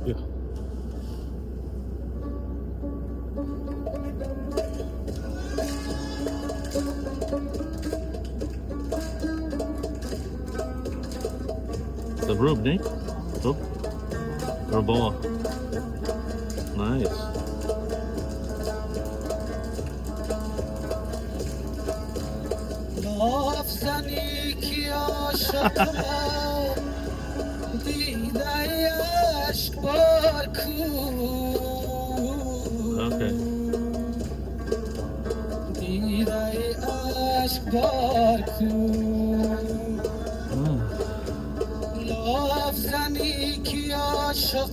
Yeah. The rub, Nick. Rub. Rubala. Nice. Okay. So,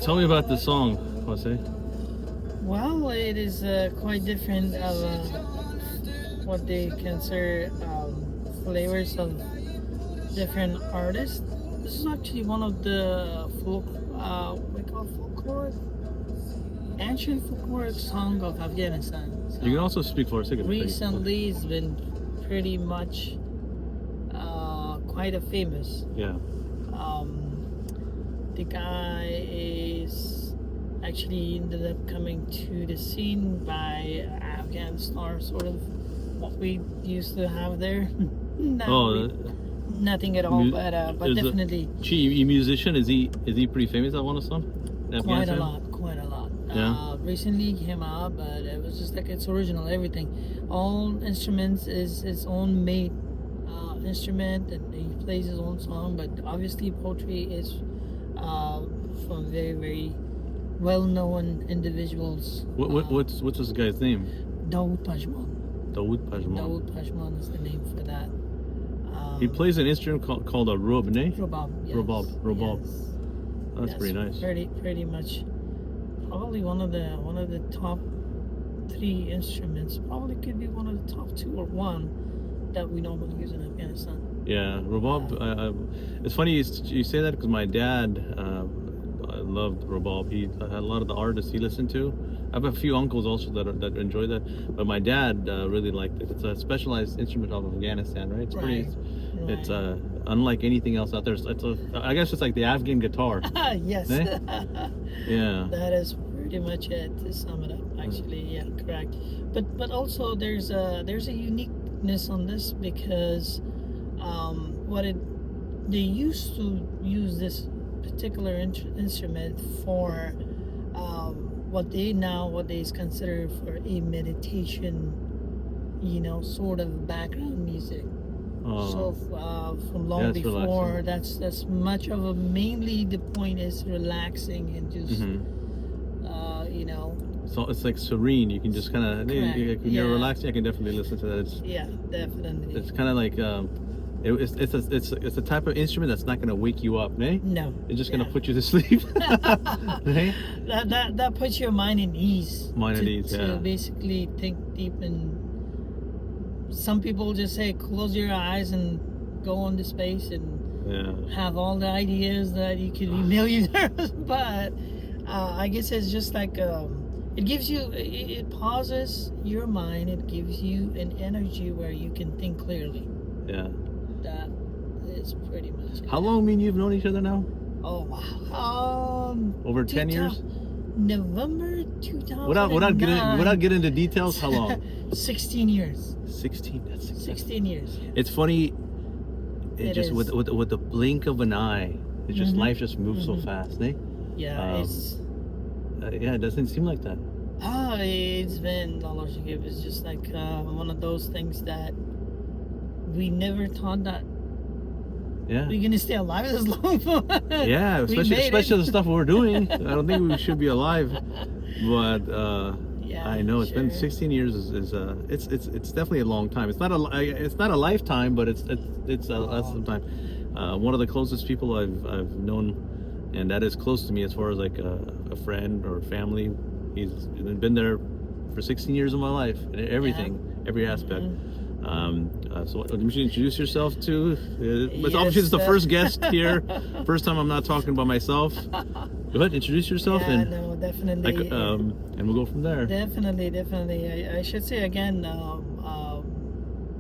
tell me about the song, Wasay. Well, it is quite different of what they consider flavors of different artists. This is actually one of the we call folklore, ancient folkloric song of Afghanistan. So You can also speak for a second. recently, it's been pretty much quite a famous. Yeah. The guy is actually ended up coming to the scene by Afghanistan, sort of what we used to have there. Nothing at all, but definitely A musician, is he pretty famous? I want to song. quite a lot. Yeah. Recently came out, but it was just like it's original. Everything, all instruments is his own made instrument, and he plays his own song. But obviously, poetry is from very, very well-known individuals. What's this guy's name? Dawood Pajman. Dawood Pajman. Dawood Pajman is the name for that. He plays an instrument called a rub, ne? Rubab. Yes. Rubab. Yes. That's Yes, pretty nice. Pretty much, probably one of the top 3 instruments. Probably could be one of the top 2 or 1 that we normally use in Afghanistan. Yeah, Rubab. It's funny you say that because my dad loved Rubab. He had a lot of the artists he listened to. I have a few uncles also that enjoy that, but my dad really liked it. It's a specialized instrument of Afghanistan, right? It's pretty. Right. It's unlike anything else out there. I guess it's like the Afghan guitar. Yes. Eh? Yeah. That is pretty much it, to sum it up. Actually, yeah, correct. But also there's a uniqueness on this because they used to use this particular instrument for what they is considered for a meditation, sort of background music. So from long before, relaxing. that's much of a mainly the point is relaxing and just So it's like serene. You can just kind of when you're relaxing, I can definitely listen to that. Definitely. It's kind of like it's a type of instrument that's not gonna wake you up, eh? No. It's just gonna put you to sleep. Eh? That puts your mind at ease. To basically think deep, and some people just say close your eyes and go on to space and have all the ideas that you could be millionaires. But I guess it's just like it gives you, it pauses your mind. It gives you an energy where you can think clearly. Yeah. That is pretty much it. How long you've known each other now? Oh wow. Over 10 years? November 2009. Without getting into details, how long? 16 years. 16. That's 16 years. Yeah. It's funny. It just is. with the blink of an eye, it's just life just moves so fast, eh? Yeah, it doesn't seem like that. It's been it's just like one of those things that we never thought that we're gonna stay alive this long. Yeah, especially the stuff we're doing. I don't think we should be alive, but I know it's been 16 years. It's definitely a long time. It's not a lifetime, but it's some time. One of the closest people I've known, and that is close to me as far as like a friend or family. He's been there for 16 years of my life, everything, every aspect. So would you introduce yourself to? But obviously it's the first guest here. First time I'm not talking about myself. Go ahead, introduce yourself. Yeah, no, definitely. And we'll go from there. Definitely. I should say again,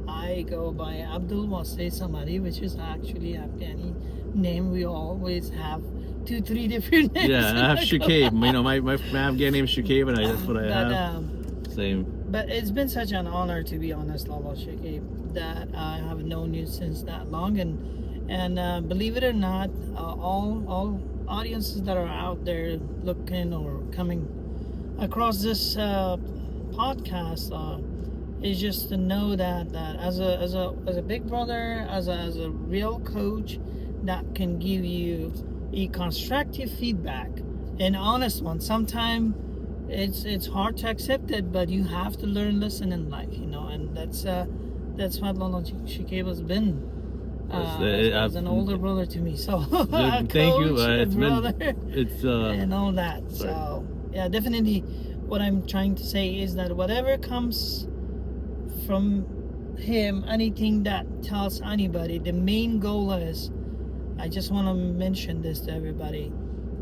I go by Abdul Wasay Samari, which is actually Afghani name. We always have 2-3 different names. Yeah, I have Shukayb. You know, my Afghan name is Shukayb, and that's what I have. Same. But it's been such an honor, to be honest, Lala Shukayb, that I have known you since that long, and believe it or not, all audiences that are out there looking or coming across this podcast is just to know that as a big brother, as a real coach that can give you a constructive feedback, an honest one. Sometimes it's hard to accept it, but you have to learn lesson in life, you know, and that's what Lala Shukayb has been. As an older brother to me, so thank you. It's brother, it's and all that. Sorry. So yeah, definitely. What I'm trying to say is that whatever comes from him, anything that tells anybody, the main goal is, I just want to mention this to everybody,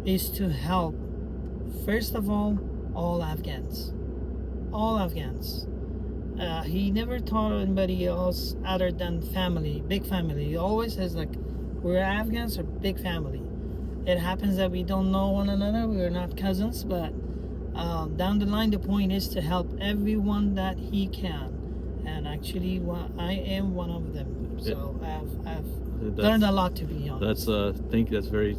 is to help. First of all Afghans. All Afghans. He never taught anybody else other than family, big family. He always says, like, we're Afghans or big family. It happens that we don't know one another, we're not cousins, but down the line, the point is to help everyone that he can. And actually, I am one of them. So I've learned a lot, to be honest. Thank you very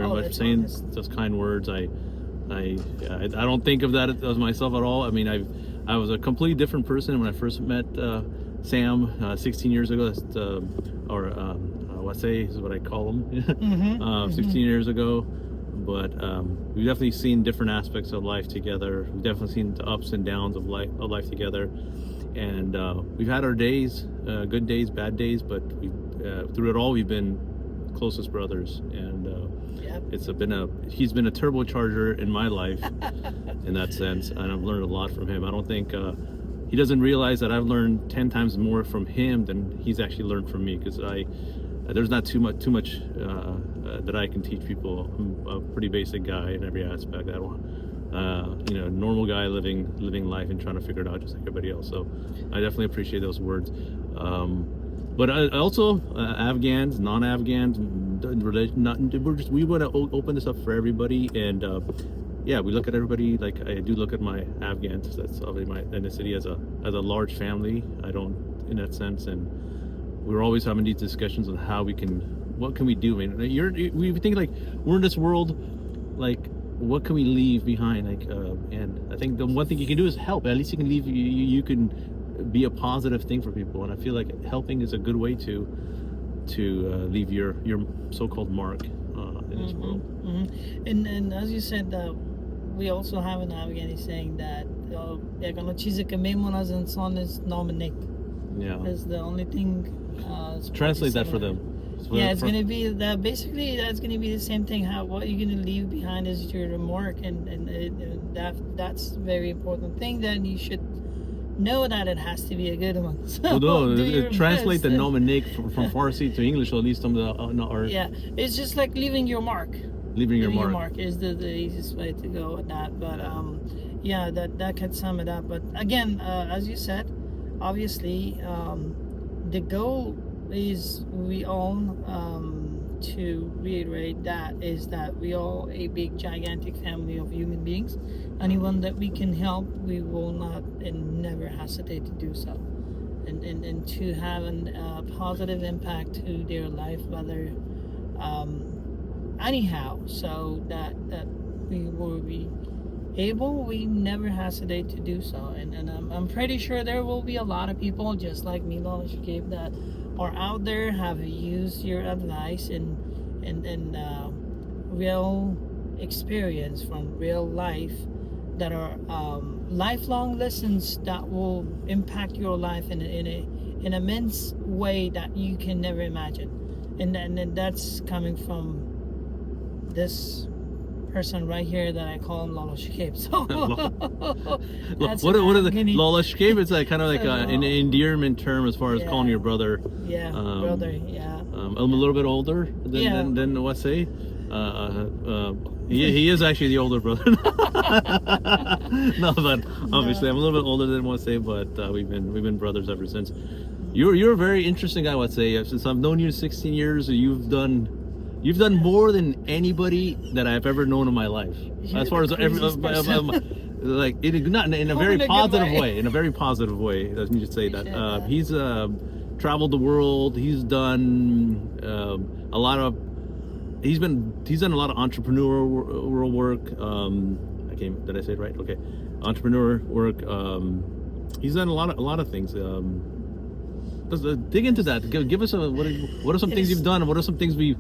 much for saying those kind words. I don't think of that as myself at all. I mean, I was a completely different person when I first met Sam 16 years ago, or Wasay is what I call him. 16 years ago. But we've definitely seen different aspects of life together. We've definitely seen the ups and downs of life together. And we've had our days, good days, bad days, but through it all, we've been closest brothers. And he's been a turbocharger in my life in that sense. And I've learned a lot from him. I don't think he doesn't realize that I've learned 10 times more from him than he's actually learned from me, because there's not too much that I can teach people. I'm a pretty basic guy in every aspect. I don't, normal guy living life and trying to figure it out just like everybody else. So I definitely appreciate those words. But also Afghans, non-Afghans, we want to open this up for everybody. And we look at everybody, like I do look at my Afghans. That's obviously my ethnicity as a large family. I don't, in that sense, and we're always having these discussions on what can we do? I mean, we think like we're in this world, like what can we leave behind? Like, and I think the one thing you can do is help. At least you can leave. You can be a positive thing for people, and I feel like helping is a good way to leave your so-called mark in this world. And as you said, we also have an Afghani saying that is the only thing. Translate that for them. It's going to be that. Basically, that's going to be the same thing. What you're going to leave behind is your mark, and that's a very important thing. That you should know that it has to be a good one. So translate the Nomanik from Farsi to English, or at least some of the. Yeah, it's just like leaving your mark. Leaving your mark is the easiest way to go with that. But that could sum it up. But again, as you said, obviously, the goal is we all, to reiterate that, is that we all a big gigantic family of human beings. Anyone that we can help, we will not and never hesitate to do so, and to have a positive impact to their life, whether anyhow, so that we will be able, we never hesitate to do so. And I'm pretty sure there will be a lot of people just like me, Lala Shukayb, that are out there, have used your advice and real experience from real life, that are lifelong lessons that will impact your life in an immense way that you can never imagine. And that's coming from this person right here that I call him Lolo Shkape. So what are the Lolo Shkape? It's like kind of like an endearment term as far as calling your brother. Yeah, brother. Yeah. I'm a little bit older than Wasay. He is actually the older brother. No, but obviously I'm a little bit older than Wasay, but we've been brothers ever since. You're a very interesting guy, Wasay. Since I've known you 16 years, you've done more than anybody that I've ever known in my life. As far as like not in a very positive way. In a very positive way. Let me just say that. He's traveled the world. He's done a lot of. He's done a lot of entrepreneurial work. Did I say it right? Okay, entrepreneur work. He's done a lot of things. Dig into that. Give us what are some things you've done, and what are some things we.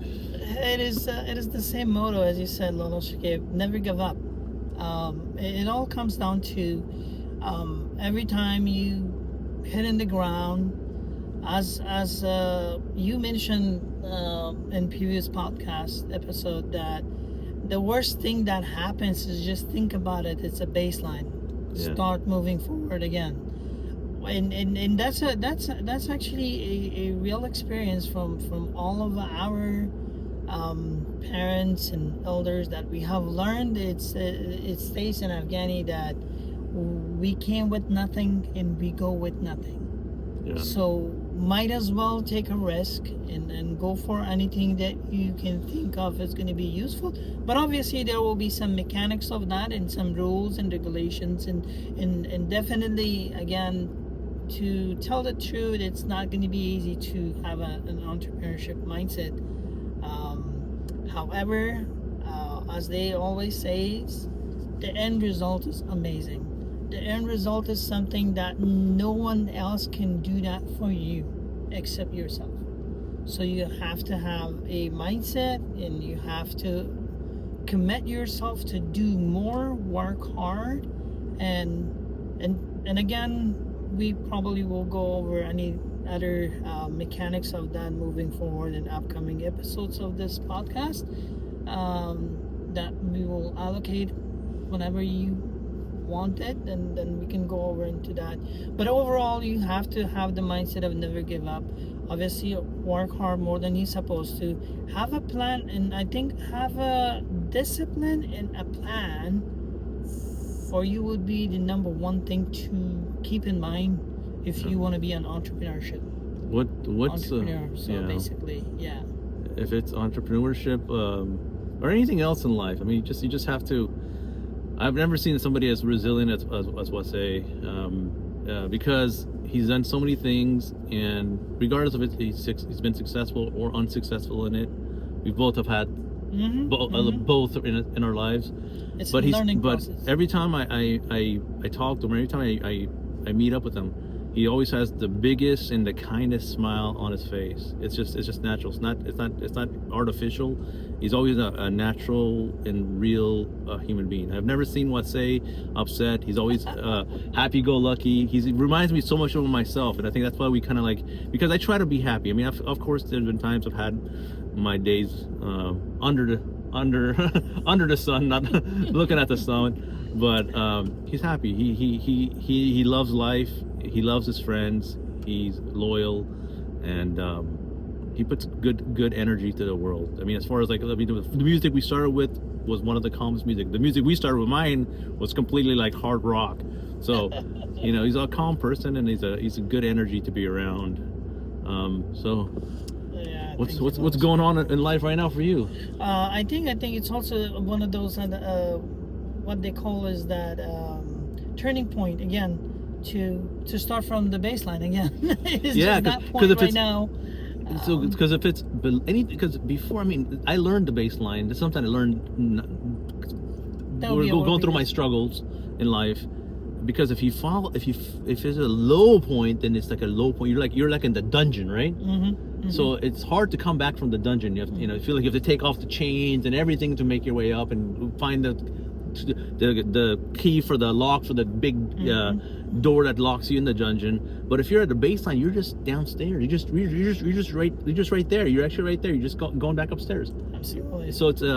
It is the same motto as you said, Lolo Shkape. Never give up. It all comes down to every time you hit in the ground. As you mentioned in previous podcast episode, that the worst thing that happens is just think about it. It's a baseline. Yeah. Start moving forward again, and that's actually a real experience from all of our parents and elders that we have learned. It stays in Afghani that we came with nothing and we go with nothing. Yeah. So might as well take a risk and go for anything that you can think of is going to be useful. But obviously there will be some mechanics of that and some rules and regulations and definitely, again, to tell the truth, it's not going to be easy to have an entrepreneurship mindset. However, as they always say, the end result is amazing. The end result is something that no one else can do that for you except yourself. So you have to have a mindset and you have to commit yourself to do more, work hard, and again, we probably will go over any other mechanics of that moving forward in upcoming episodes of this podcast that we will allocate whenever you want it, and then we can go over into that. But overall, you have to have the mindset of never give up. Obviously, work hard more than you're supposed to. Have a plan, and I think have a discipline and a plan for you would be the number one thing to keep in mind if you want to be an entrepreneurship. What's entrepreneur? So basically, yeah. If it's entrepreneurship or anything else in life, I mean, you just have to. I've never seen somebody as resilient as Wasay, because he's done so many things, and regardless of it, he's been successful or unsuccessful in it. We both have had both in our lives. It's a learning process. Every time I talk to him, every time I meet up with him, he always has the biggest and the kindest smile on his face. It's just natural. It's not artificial. He's always a natural and real human being. I've never seen Wasay upset. He's always happy-go-lucky. He reminds me so much of myself, and I think that's why we kind of because I try to be happy. I mean, of course, there's been times I've had my days under the sun, not looking at the sun, but he's happy. He loves life. He loves his friends. He's loyal, and he puts good energy to the world. I mean, as far as the music we started with was one of the calmest music. The music we started with, mine, was completely like hard rock. So, he's a calm person, and he's a good energy to be around. Yeah, what's going on in life right now for you? I think it's also one of those what they call is that turning point again. To start from the baseline again. It's just that point right now. So because before, I mean, I learned the baseline. It's something I learned going through my struggles in life. Because if there's a low point, then it's like a low point. You're like in the dungeon, right? Mm-hmm. So it's hard to come back from the dungeon. You have, you feel like you have to take off the chains and everything to make your way up and find the key for the lock for the big door that locks you in the dungeon. But if you're at the baseline, you're just downstairs. You're just right there. You're actually right there. You're just going back upstairs. Absolutely. So it's it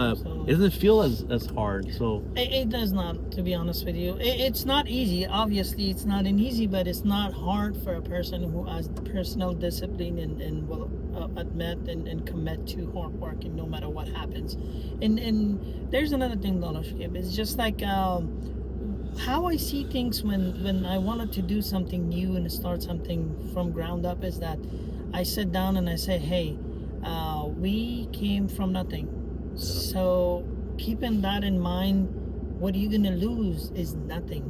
doesn't feel as hard. So it does not, to be honest with you. It's not easy. Obviously, it's not an easy, but it's not hard for a person who has personal discipline and will admit and commit to hard working no matter what happens. And there's another thing, Loloshkib. It's just like how I see things when I wanted to do something new and start something from ground up is that I sit down and I say, hey, we came from nothing. So keeping that in mind, what you're gonna lose is nothing.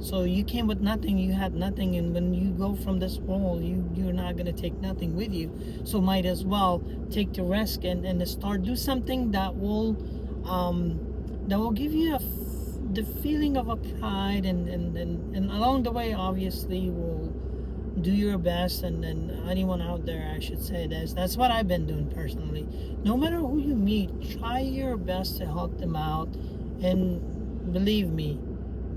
So you came with nothing, you had nothing, and when you go from this world, you're not gonna take nothing with you. So might as well take the risk and start do something that will give you the feeling of a pride and along the way, obviously, will do your best. And anyone out there, I should say this, that's what I've been doing personally. No matter who you meet, try your best to help them out. And believe me,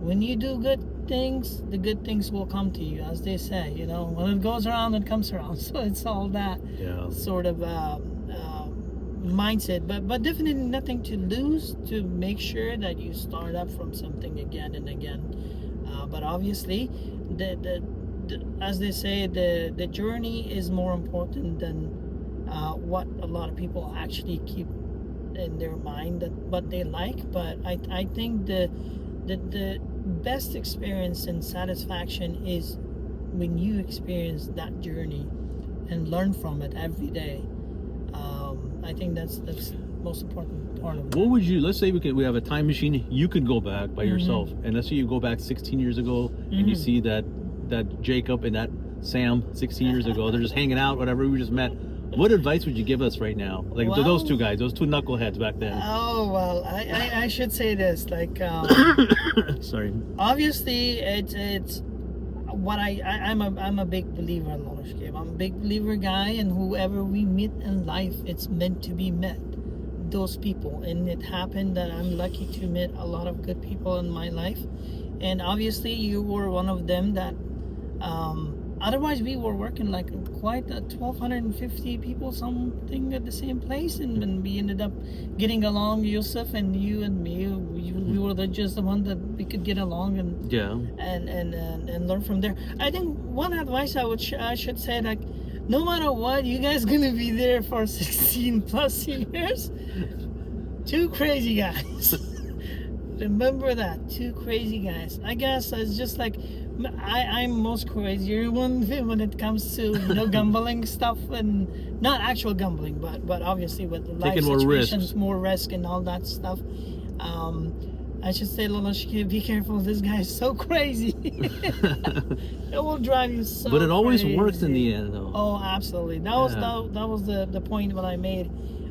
when you do good things, the good things will come to you, as they say. You know, when it goes around, it comes around. So it's all that sort of mindset, but definitely nothing to lose, to make sure that you start up from something again and again. But obviously, the as they say, the journey is more important than what a lot of people actually keep in their mind, that what they like. But I think the best experience and satisfaction is when you experience that journey and learn from it every day. I think that's the most important part of it. What would you, let's say we have a time machine, you could go back by yourself, and let's say you go back 16 years ago and you see that Jacob and that Sam 16 years ago, they're just hanging out, whatever, we just met. What advice would you give us right now? Like, to those two guys, those two knuckleheads back then. Oh, well, I should say this, like, sorry. Obviously, it's what I'm a big believer in Loloshkib. I'm a big believer guy, and whoever we meet in life, it's meant to be met. Those people, and it happened that I'm lucky to meet a lot of good people in my life, and obviously you were one of them. That otherwise we were working like quite 1,250 people something at the same place, and when we ended up getting along, Yusuf and you and me, we were just the one that we could get along and and learn from there. I think one advice I should say, like, no matter what, you guys gonna be there for 16 plus years. Two crazy guys. Remember that, two crazy guys. I guess it's just like I'm most crazier one when it comes to gambling stuff, and not actual gambling, but obviously with life taking situations, more risk and all that stuff. I should say, Loloshkib, be careful. This guy is so crazy. It will drive you so. But it always crazy. Works in the end, though. Oh, absolutely. That was the point that I made.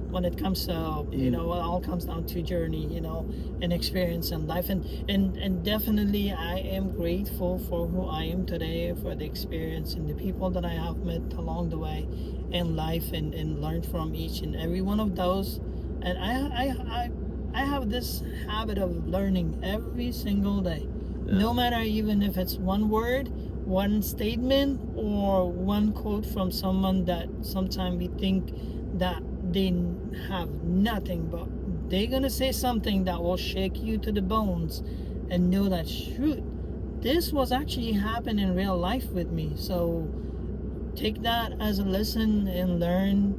When it comes to it all comes down to journey, and experience in life, and definitely I am grateful for who I am today, for the experience and the people that I have met along the way in life, and learned from each and every one of those. And I have this habit of learning every single day, no matter even if it's one word, one statement, or one quote from someone that sometimes we think that they have nothing, but they're gonna say something that will shake you to the bones, and know that, shoot, this was actually happening in real life with me. So take that as a lesson and learn.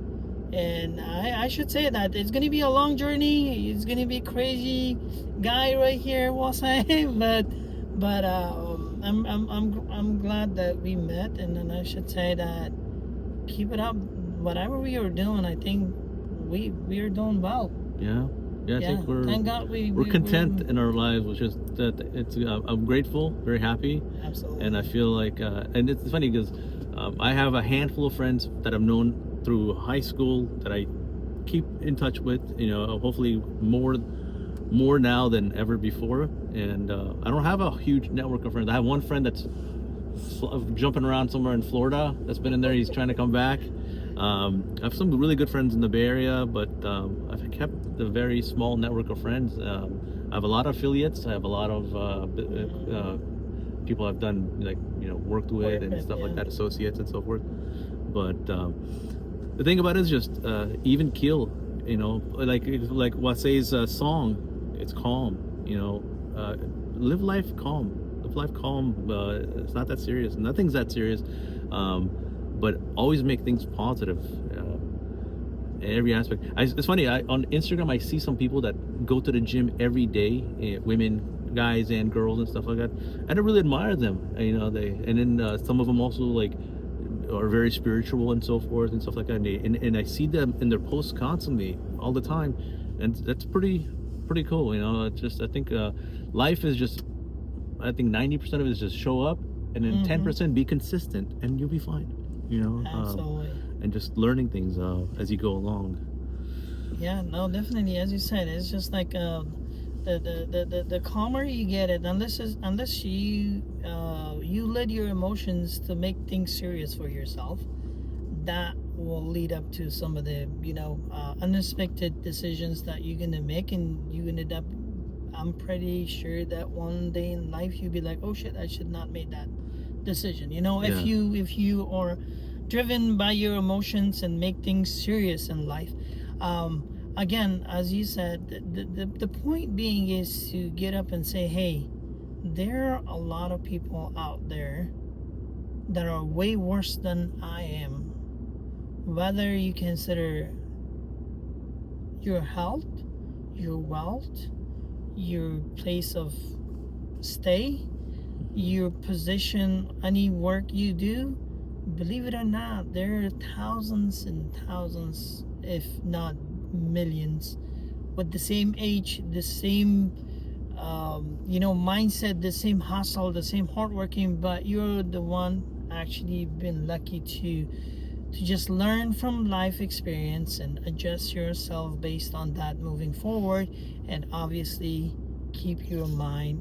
And I should say that it's gonna be a long journey. It's gonna be crazy guy right here, Wasay, but I'm glad that we met, and then I should say that keep it up. Whatever we are doing, I think we are doing well. I think thank God we're content in our lives, which is that I'm grateful, very happy. Absolutely. And I feel like and it's funny because I have a handful of friends that I've known through high school that I keep in touch with, hopefully more now than ever before. And I don't have a huge network of friends. I have one friend that's jumping around somewhere in Florida that's been in there. He's trying to come back. I have some really good friends in the Bay Area, but I've kept a very small network of friends. I have a lot of affiliates. I have a lot of people I've done, like, worked with and stuff like that, associates and so forth. But the thing about it is just even keel. Like Wasay's song. It's calm. Live life calm. Live life calm. It's not that serious. Nothing's that serious. But always make things positive. In every aspect. It's funny. On Instagram, I see some people that go to the gym every day. Women, guys, and girls, and stuff like that. And I really admire them. Some of them also like are very spiritual and so forth and stuff like that. And I see them in their posts constantly, all the time, and that's pretty cool. It's just, I think life is just, I think 90% of it is just show up, and then 10% be consistent, and you'll be fine. Absolutely. And just learning things as you go along. Yeah, no, definitely. As you said, it's just like the calmer you get it, unless you let your emotions to make things serious for yourself, that will lead up to some of the unexpected decisions that you're gonna make, and you ended up, I'm pretty sure that one day in life you'll be like, oh shit, I should not make that decision. If you are driven by your emotions and make things serious in life, again, as you said, the point being is to get up and say, hey, there are a lot of people out there that are way worse than I am. Whether you consider your health, your wealth, your place of stay, your position, any work you do, believe it or not, there are thousands and thousands, if not millions, with the same age, the same mindset, the same hustle, the same hardworking, but you're the one actually been lucky to just learn from life experience and adjust yourself based on that moving forward, and obviously keep your mind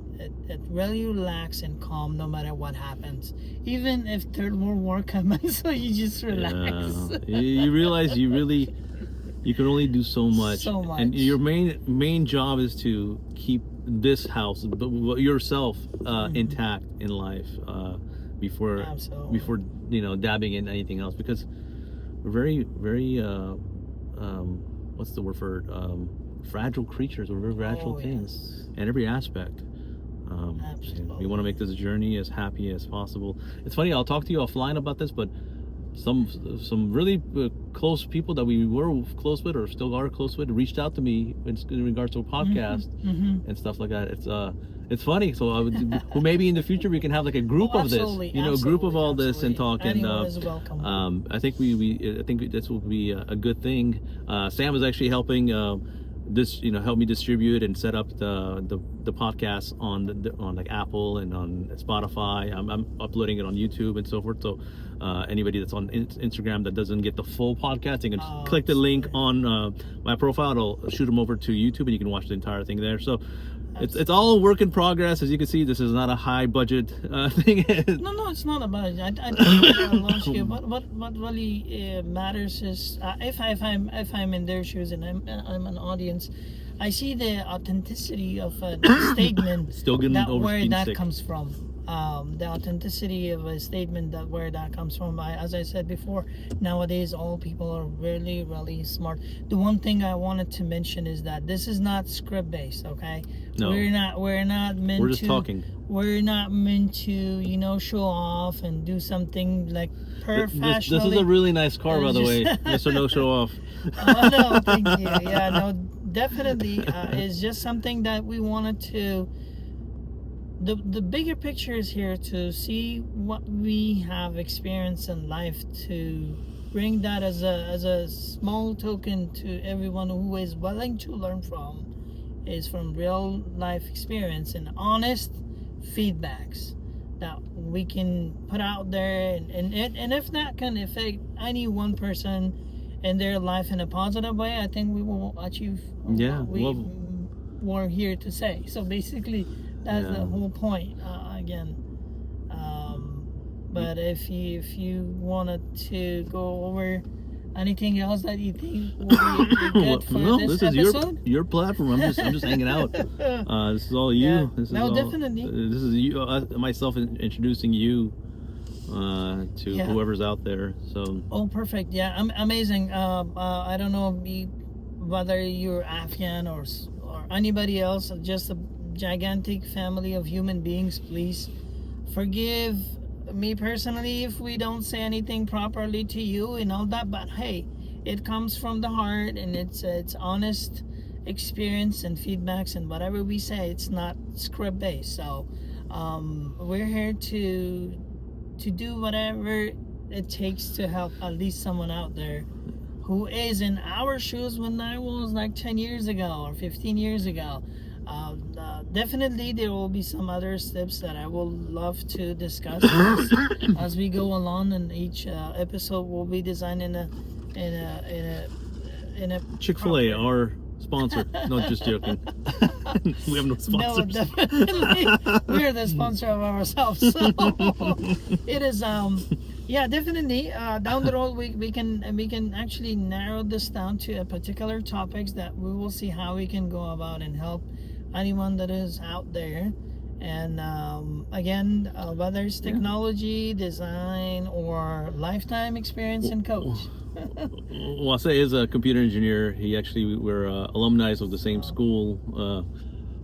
at really relaxed and calm no matter what happens, even if Third World War comes. So you just relax. You realize you can only do so much, and your main job is to keep this house, yourself, intact in life, before dabbing in anything else, because we're very what's the word for fragile creatures. We're very fragile things in every aspect. We want to make this journey as happy as possible. It's funny, I'll talk to you offline about this, but some really close people that we were close with or still are close with reached out to me in regards to a podcast and stuff like that. It's funny. So maybe in the future we can have like a group of this, a group of all this and talk. Anyone is welcome. I think I think this will be a good thing. Sam is actually helping help me distribute and set up the podcast on like Apple and on Spotify. I'm uploading it on YouTube and so forth. So anybody that's on Instagram that doesn't get the full podcast, they can click the link on my profile. It'll shoot them over to YouTube, and you can watch the entire thing there. So it's all work in progress. As you can see, this is not a high budget thing. No, it's not a budget. I think launch here. What really matters is if I'm in their shoes and I'm an audience, I see the authenticity of a statement. Still getting where that comes from. The authenticity of a statement, that where that comes from. As I said before, nowadays all people are really, really smart. The one thing I wanted to mention is that this is not script based. Okay, no, we're not meant. We're just talking. We're not meant to show off and do something like professionally. This is a really nice car, by the way. Mr. No Show Off. Oh no, thank you. Yeah, no, definitely. It's just something that we wanted to. The bigger picture is here to see what we have experienced in life, to bring that as a small token to everyone who is willing to learn from real life experience and honest feedbacks that we can put out there, and if that can affect any one person in their life in a positive way, I think we will achieve what we were here to say. So basically that's the whole point. But if you wanted to go over Anything else that you think will be good for this episode? Is your platform. I'm just hanging out. This is all you. Yeah. This is definitely. This is you, myself introducing you to whoever's out there. So. Oh, perfect. Yeah, amazing. I don't know whether you're Afghan or anybody else, just a gigantic family of human beings. Please forgive me personally if we don't say anything properly to you and all that, but hey, it comes from the heart, and it's honest experience and feedbacks, and whatever we say, it's not script based. So we're here to do whatever it takes to help at least someone out there who is in our shoes when I was like 10 years ago or 15 years ago. Definitely there will be some other steps that I will love to discuss as we go along, and each episode will be designed in a Chick-fil-A, our sponsor. No, just joking. We have no sponsors. No, definitely. We're the sponsor of ourselves. So it is definitely down the road we can actually narrow this down to a particular topics that we will see how we can go about and help anyone that is out there. And again, whether it's technology, design, or lifetime experience and coach. Wasay is a computer engineer. We're alumni of the same school.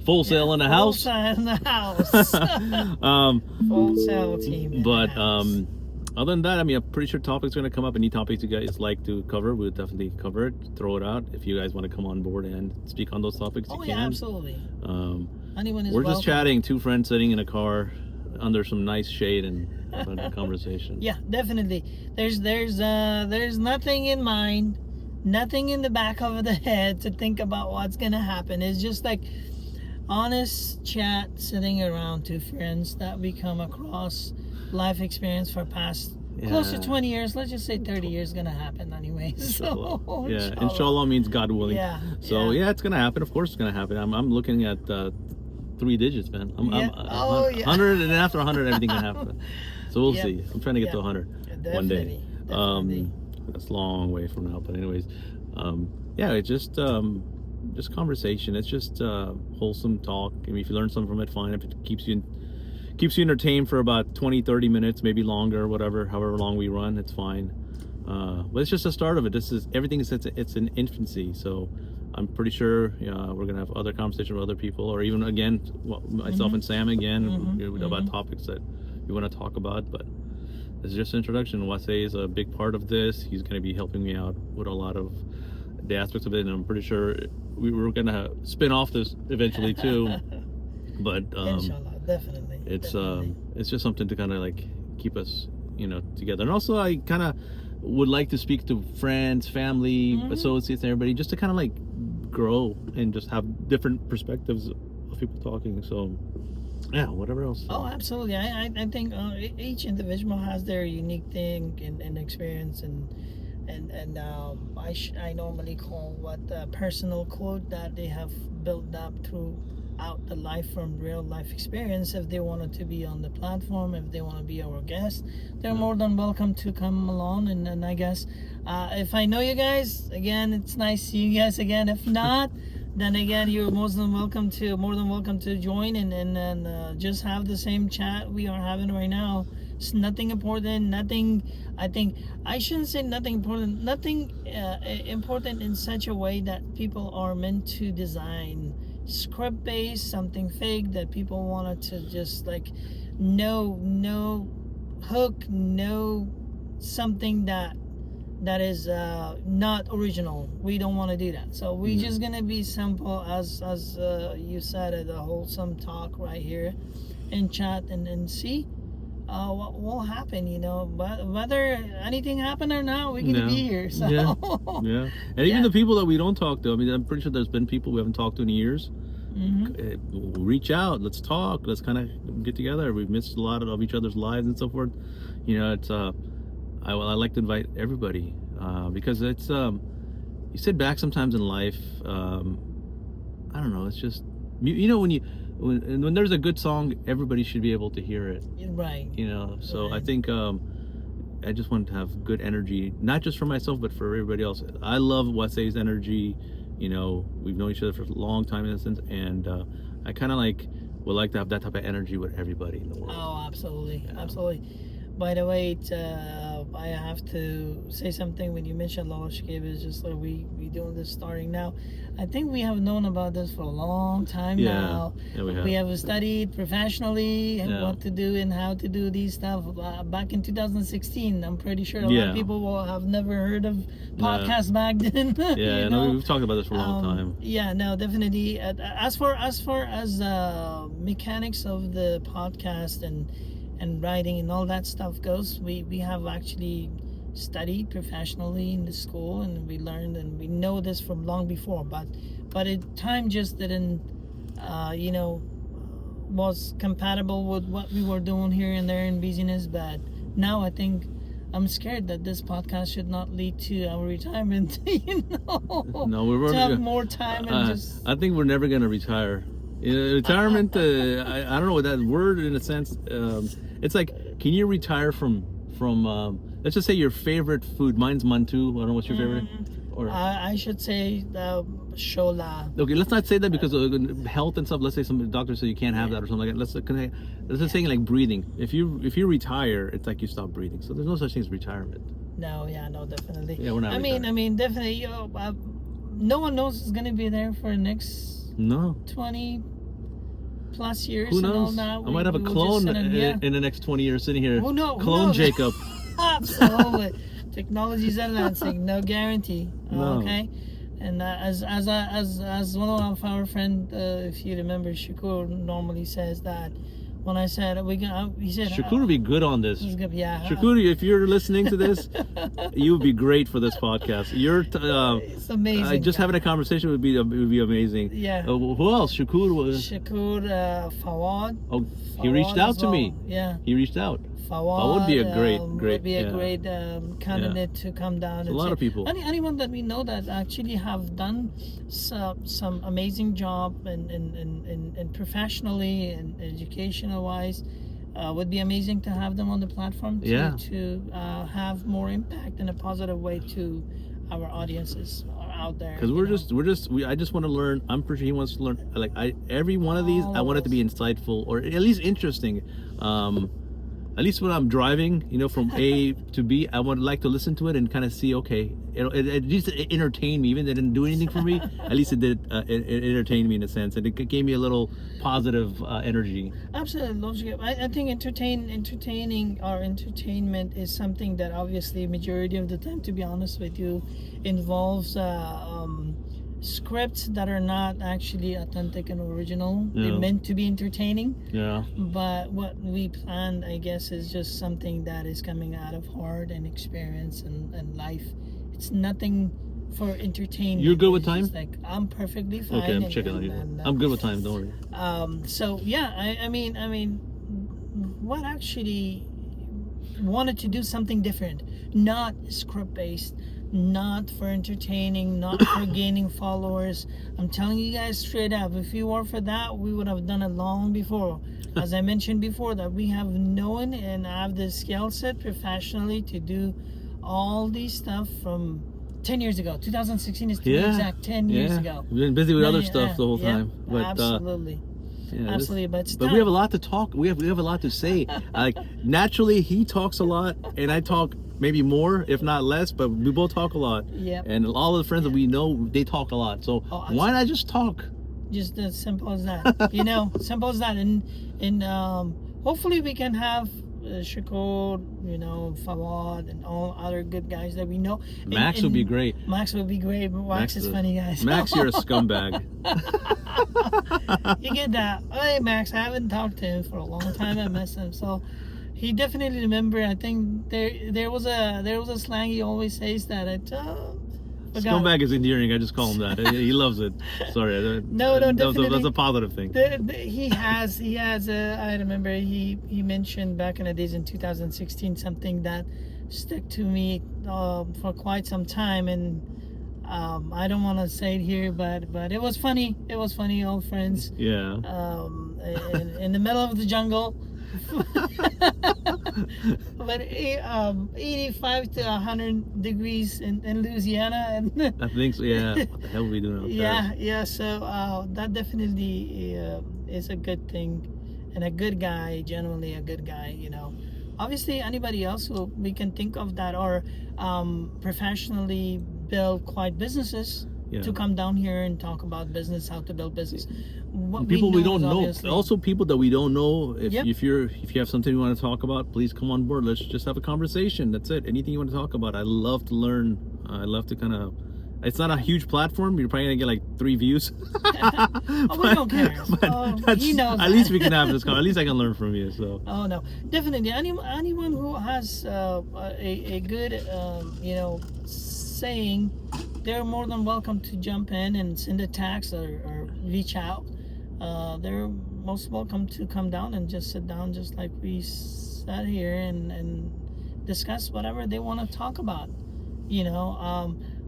Full sail in the house. Full sail in the house. Full sail team. But other than that, I mean, I'm pretty sure topics are going to come up. Any topics you guys like to cover, we'll definitely cover it. Throw it out. If you guys want to come on board and speak on those topics, you can. Yeah, absolutely. Anyone is We're welcome. just chatting, two friends sitting in a car under some nice shade and having a conversation. Yeah, definitely. There's nothing in mind, nothing in the back of the head to think about what's going to happen. It's just like honest chat, sitting around, two friends that we come across, life experience for past close to 20 years. Let's just say 30 years gonna happen anyway. Inshallah. So, inshallah means God willing. So it's gonna happen. Of course it's gonna happen. I'm looking at 3 digits, man. I'm 100, and after 100 everything can happen. So we'll see. I'm trying to get to 100 one day. That's a long way from now, but anyways, it's just conversation. It's just wholesome talk. I mean, if you learn something from it, fine. If it keeps you entertained for about 20-30 minutes, maybe longer, however long we run, it's fine. But it's just the start of it. It's in infancy, so I'm pretty sure we're gonna have other conversations with other people, or even again myself and Sam again about topics that we want to talk about. But this is just an introduction. Wasay is a big part of this. He's going to be helping me out with a lot of the aspects of it, and I'm pretty sure we're going to spin off this eventually too. But inshallah, definitely. It's just something to kind of like keep us together. And also I kind of would like to speak to friends, family, associates, and everybody, just to kind of like grow and just have different perspectives of people talking. So whatever else. Oh, absolutely. I think each individual has their unique thing and experience, and I normally call what the personal quote that they have built up throughout the life from real life experience. If they wanted to be on the platform, if they want to be our guest, they're more than welcome to come along. And I guess if I know you guys, again, it's nice seeing you guys again. If not, then again, you're more than welcome to join and just have the same chat we are having right now. It's nothing important, I shouldn't say nothing important, important in such a way that people are meant to design script based, something fake that people wanted to just like no hook, no something that is not original. We don't want to do that. So we just gonna be simple as you said, a wholesome talk right here and chat and see what will happen, but whether anything happened or not, we're gonna be here. So and even the people that we don't talk to, I mean, I'm pretty sure there's been people we haven't talked to in years. Reach out, let's talk, let's kind of get together. We've missed a lot of each other's lives and so forth. It's I like to invite everybody because it's you sit back sometimes in life. I don't know. It's just when there's a good song, everybody should be able to hear it. Right. So right. I think I just want to have good energy, not just for myself, but for everybody else. I love Wasay's energy. You know, we've known each other for a long time in a sense, and I kind of would like to have that type of energy with everybody in the world. Oh, absolutely, absolutely. By the way, I have to say something when you mentioned Loloshkev. Is just like we doing this starting now. I think we have known about this for a long time now. Yeah, we have studied professionally what to do and how to do these stuff back in 2016. I'm pretty sure a lot of people will have never heard of podcasts back then. Yeah, no, we've talked about this for a long time. Yeah, no, definitely. As far as mechanics of the podcast and writing and all that stuff goes, we have actually studied professionally in the school, and we learned, and we know this from long before, but time just didn't was compatible with what we were doing here and there in busyness. But now I think I'm scared that this podcast should not lead to our retirement. No, we're to have more time and just. I think we're never gonna retire. Retirement, I don't know what that word in a sense. It's like, can you retire from let's just say your favorite food? Mine's mantu. I don't know what's your favorite. Or I should say shola. Okay, let's not say that because of health and stuff. Let's say some doctors say you can't have that or something like that. Let's just say like breathing. If you retire, it's like you stop breathing. So there's no such thing as retirement. No, definitely. Yeah, we're not. I mean, definitely. No one knows it's gonna be there for the next 20 plus years. Who knows? And all that. I might have a clone in the next 20 years sitting here. Who knows? Clone Jacob. Absolutely. Technology's advancing. No guarantee. No. Okay. And as one of our friend, if you remember, Shakur normally says that. When I said he said Shakur would be good on this. He's good, yeah. Shakur, if you're listening to this, you would be great for this podcast. It's amazing. Just having a conversation would be amazing. Yeah. Who else? Shakur, Fawad. Oh, he reached out to me. Yeah. He reached out. Fawad would be a great great candidate to come down. A lot of people. Anyone that we know that actually have done some amazing job and professionally and educational wise, would be amazing to have them on the platform to have more impact in a positive way to our audiences out there. Because I just want to learn. I'm pretty sure he wants to learn. Like every one of these, I want it to be insightful or at least interesting. At least when I'm driving, from A to B, I would like to listen to it and kind of see, okay, it just entertained me. Even though it didn't do anything for me, at least it did. It entertained me in a sense, and it gave me a little positive energy. Absolutely, I think entertaining or entertainment is something that obviously majority of the time, to be honest with you, involves scripts that are not actually authentic and original. They're meant to be entertaining. Yeah. But what we planned, I guess, is just something that is coming out of heart and experience and life. It's nothing for entertainment. You're good with time? Like, I'm perfectly fine. Okay, I'm checking on you. I'm good with time. Don't worry. So yeah, I mean, what actually wanted to do something different, not script based. Not for entertaining, not for gaining followers. I'm telling you guys straight up, if you were for that, we would have done it long before. As I mentioned before, that we have known and have the skill set professionally to do all these stuff from 10 years ago. 2016 is to be exact 10 years ago. We've been busy with other stuff the whole time. But, absolutely. Absolutely, but we have a lot to talk. We have a lot to say. Like naturally, he talks a lot, and I talk maybe more, if not less. But we both talk a lot. Yeah. And all the friends that we know, they talk a lot. So why not just talk? Just as simple as that. Simple as that. And hopefully we can have Shakur, Fawad, and all other good guys that we know. Max would be great. Max would be great, but Max is funny, guys. Max, you're a scumbag. You get that. Hey, Max, I haven't talked to him for a long time. I miss him. So he definitely remember. I think there was a slang he always says that. Scumbag is endearing. I just call him that. He loves it. Sorry. No, definitely. That's a positive thing. He has. I remember he mentioned back in the days in 2016 something that stuck to me for quite some time, and I don't want to say it here, but it was funny. It was funny, old friends. Yeah. In the middle of the jungle. But 85 to 100 degrees in Louisiana, and I think so. Yeah. What the hell are we doing out there? Yeah. So that definitely is a good thing, and a good guy. Genuinely a good guy. Obviously, anybody else who we can think of that are professionally build quite businesses. Yeah. To come down here and talk about business, how to build business. What people we don't know. Also, people that we don't know. If you have something you want to talk about, please come on board. Let's just have a conversation. That's it. Anything you want to talk about. I love to learn. I love to kind of. It's not a huge platform. You're probably gonna get like 3 views. We don't care. He knows. At least we can have this. At least I can learn from you. So. Oh no, definitely. Anyone who has a good saying, they're more than welcome to jump in and send a text or reach out. They're most welcome to come down and just sit down, just like we sat here and discuss whatever they want to talk about.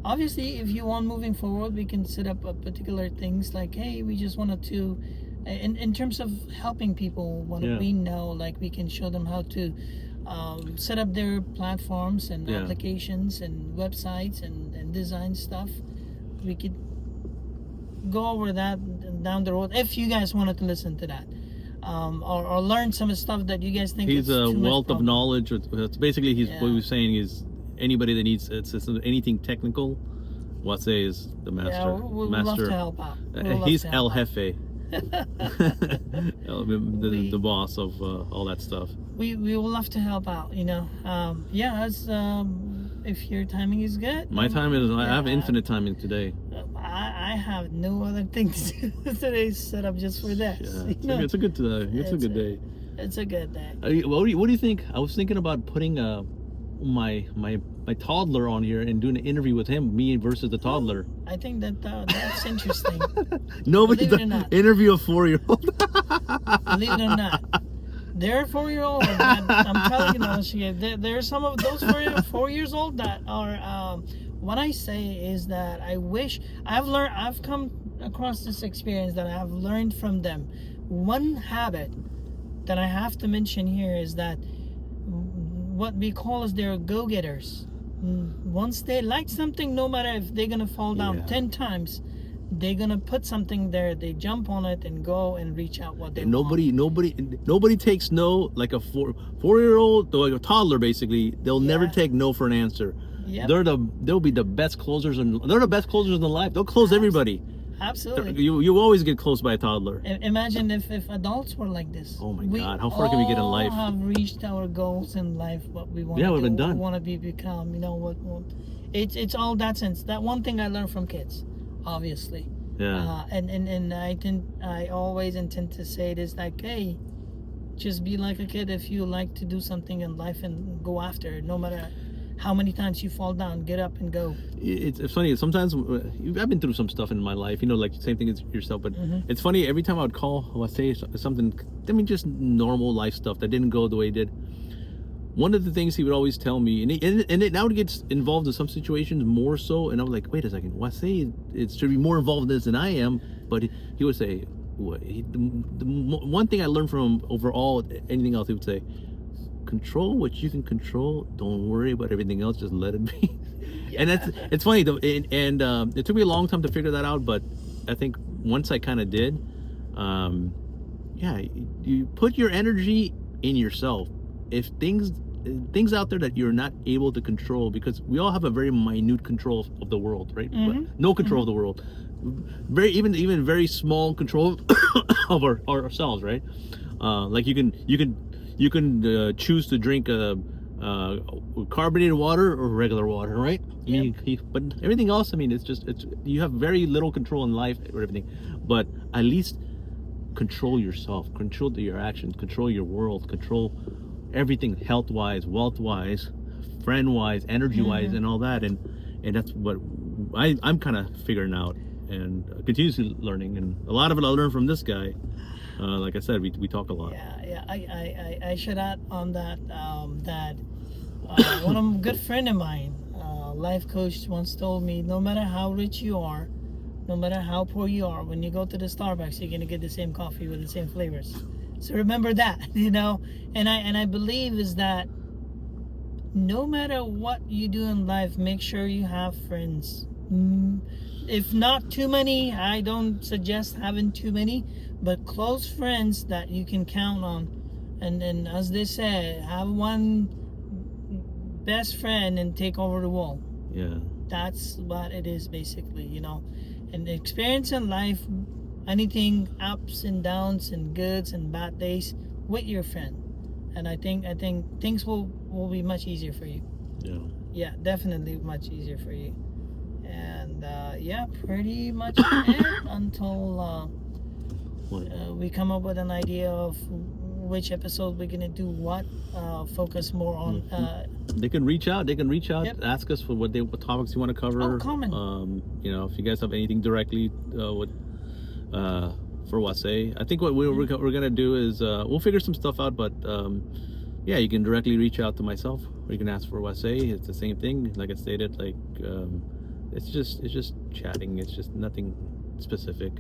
Obviously, if you want moving forward, we can set up a particular things like, hey, we just wanted to, in terms of helping people, what we know, like we can show them how to set up their platforms and applications and websites and design stuff. We could go over that down the road if you guys wanted to listen to that, or learn some stuff that you guys think he's a wealth of knowledge. Basically, what he was saying is anybody that needs anything technical, Wasay is the master. Yeah, we'd love to help out. He's El Jefe. the boss of all that stuff. We will love to help out, as if your timing is good. My time is, I have infinite timing today. I have no other thing to do. Today's set up just for this. Yeah, it's a good day. It's a good day. It's a good day. What do you think? I was thinking about putting my toddler on here and doing an interview with him, me versus the toddler. I think that's interesting. Nobody interview a 4-year-old. Believe it or not, they're 4-year-old. I'm telling you, there are some of those 4 years old that are. What I say is that I wish I've come across this experience that I have learned from them. One habit that I have to mention here is that what we call as they're go-getters. Once they like something, no matter if they're gonna fall down 10 times, they're gonna put something there. They jump on it and go and reach out what they want. Nobody takes no, like a 4-year-old, like a toddler basically. They'll never take no for an answer. Yep. They'll be the best closers, and they're the best closers in the life. They'll close everybody. Absolutely. You always get closed by a toddler. Imagine if adults were like this. Oh my God! How far can we get in life? We all have reached our goals in life. What we want. We've been done. Want to become. What? It's all that sense. That one thing I learned from kids, obviously. Yeah. And I always intend to say it is like, hey, just be like a kid if you like to do something in life and go after it, no matter how many times you fall down, get up and go. It's funny. Sometimes I've been through some stuff in my life, like the same thing as yourself. But it's funny, every time I would call or say something, just normal life stuff that didn't go the way it did. One of the things he would always tell me, and it now gets involved in some situations more so. And I was like, wait a second, Wasay it should be more involved in this than I am. But he would say, the one thing I learned from him overall, anything else, he would say, control what you can control. Don't worry about everything else. Just let it be. And it's funny though, and it took me a long time to figure that out. But I think once I kind of did, you put your energy in yourself. If things out there that you're not able to control, because we all have a very minute control of the world, right? But no control of the world. Very even very small control of ourselves, right? Like you can choose to drink carbonated water or regular water, right? Yep. But everything else, it's you have very little control in life or everything. But at least control yourself, control your actions, control your world, control everything, health-wise, wealth-wise, friend-wise, energy-wise, and all that. And that's what I'm kind of figuring out and continuously learning. And a lot of it I learned from this guy. Like I said, we talk a lot. I should add on that one of a good friend of mine, life coach, once told me, no matter how rich you are, no matter how poor you are, when you go to the Starbucks, you're gonna get the same coffee with the same flavors. So remember that, and I believe is that no matter what you do in life, make sure you have friends. If not too many, I don't suggest having too many, but close friends that you can count on. And as they say, have one best friend and take over the world. Yeah. That's what it is basically, And the experience in life, anything ups and downs and goods and bad days with your friend. And I think things will be much easier for you. Yeah. Yeah, definitely much easier for you. And pretty much it until we come up with an idea of which episode we're gonna do what. Focus more on. They can reach out. Yep. Ask us for what topics you want to cover. Oh, comment. If you guys have anything directly for Wasay, I think what we're gonna do is we'll figure some stuff out. But you can directly reach out to myself, or you can ask for Wasay. It's the same thing. Like I stated, it's just chatting. It's just nothing specific.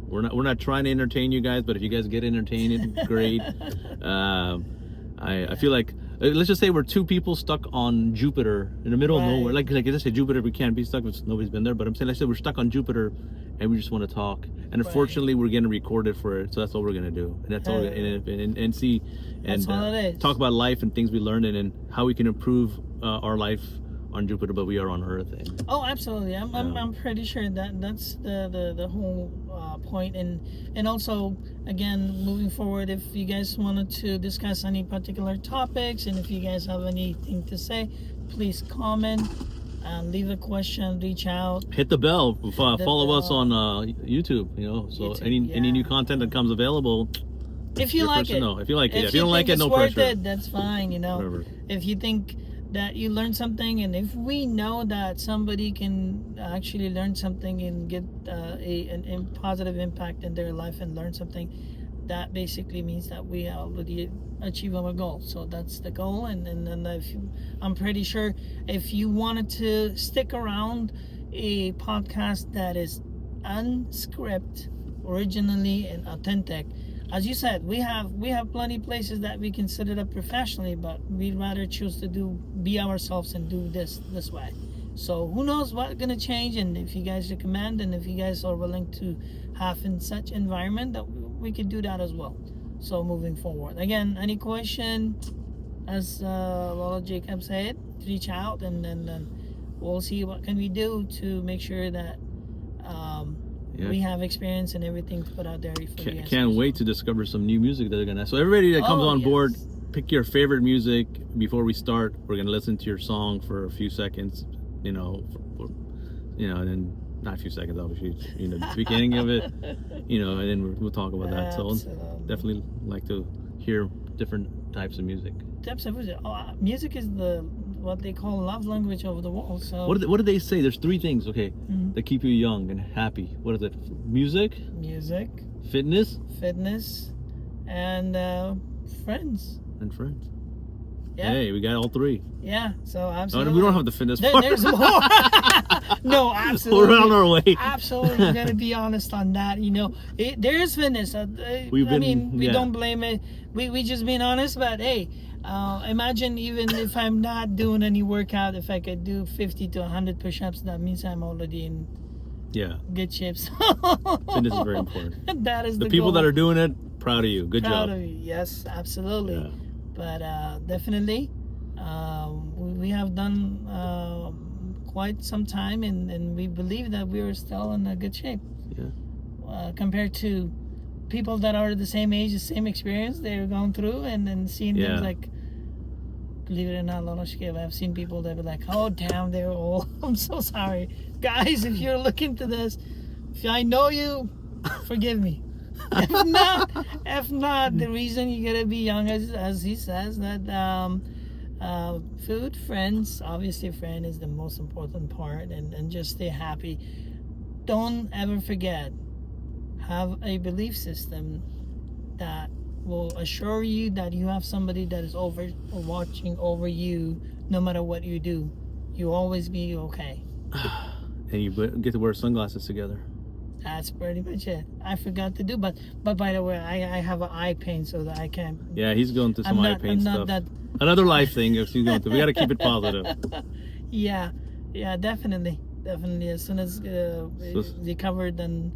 We're not trying to entertain you guys, but if you guys get entertained, great. I feel like let's just say we're two people stuck on Jupiter in the middle of nowhere. Like let's say Jupiter, we can't be stuck because nobody's been there. But I'm saying, let's say we're stuck on Jupiter and we just want to talk. And unfortunately, we're getting recorded for it, so that's what we're gonna do. And that's all. And see and talk about life and things we learned and how we can improve our life on Jupiter, but we are on Earth. Oh, absolutely. I'm pretty sure that's the whole point. And also, again, moving forward, if you guys wanted to discuss any particular topics, and if you guys have anything to say, please comment, leave a question, reach out, hit the bell, follow us on YouTube. So any new content that comes available. If you like it, if you like it, if you don't like it, no pressure. It, that's fine. Whatever. If you think that you learned something, and if we know that somebody can actually learn something and get a positive impact in their life and learn something, that basically means that we already achieve our goal. So that's the goal. And I'm pretty sure if you wanted to stick around a podcast that is unscripted, originally and authentic, as you said, we have plenty of places that we can set it up professionally, but we'd rather choose to be ourselves and do this way. So who knows what's gonna change, and if you guys recommend, and if you guys are willing to have in such environment, that we could do that as well. So moving forward, again, any question, as Lola Jacob said, reach out, and then we'll see what can we do to make sure that we have experience and everything to put out there for you guys. Can't wait to discover some new music that they're gonna. So everybody that comes on board, pick your favorite music before we start. We're gonna listen to your song for a few seconds, and then not a few seconds, obviously, the beginning of it, and then we'll talk about that. So definitely like to hear different types of music. Music is what they call love language of the world. So what do they say? There's three things, that keep you young and happy. What is it? Music, fitness, and friends. Yeah. Hey, we got all three. Yeah, so absolutely. No, we don't have the fitness part. There's more. No, absolutely. We're on our way. Absolutely, you gotta be honest on that. There is fitness. We don't blame it. We just being honest. But hey, imagine even if I'm not doing any workout, if I could do 50 to 100 push-ups, that means I'm already in good shape. Fitness is very important. That is the people goal. That are doing it. Proud of you. Good job. Proud of you. Yes, absolutely. Yeah. But definitely, we have done quite some time, and we believe that we are still in a good shape. Yeah. Compared to people that are the same age, the same experience they're going through, and seeing things like, believe it or not, I've seen people that be like, oh damn, they're old. I'm so sorry, guys. If you're looking to this, if I know you, forgive me. If not, the reason you gotta be young, as he says, that food, friends, obviously friend is the most important part, and just stay happy. Don't ever forget, have a belief system that will assure you that you have somebody that is watching over you, no matter what you do. You'll always be okay. And you get to wear sunglasses together. That's pretty much it. I forgot to do, but by the way, I have an eye pain, so that I can't. Yeah, he's going through some eye pain stuff. That... Another life thing. If he's going through, we got to keep it positive. Yeah, definitely. As soon as recovered, then.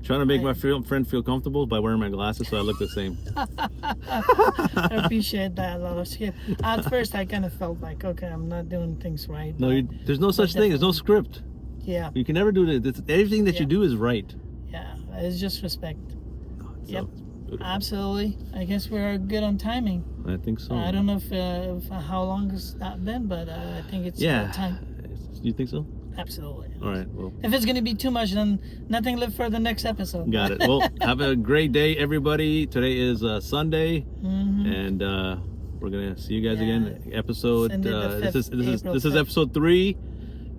Trying to make my friend feel comfortable by wearing my glasses, so I look the same. I appreciate that a lot of Skip. At first, I kind of felt like, okay, I'm not doing things right. No, there's no such thing. There's no script. Yeah. You can never do this. Everything that you do is right. Yeah, it's just respect. Yep. Beautiful. Absolutely. I guess we're good on timing. I think so. I don't know if how long has that been, but I think it's time. You think so? Absolutely. All right. Well, if it's going to be too much, then nothing left for the next episode. Got it. Well, have a great day, everybody. Today is Sunday, and we're gonna see you guys again. Episode. This is episode 3,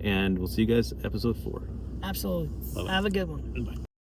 and we'll see you guys episode 4. Absolutely. Bye-bye. Have a good one. Bye.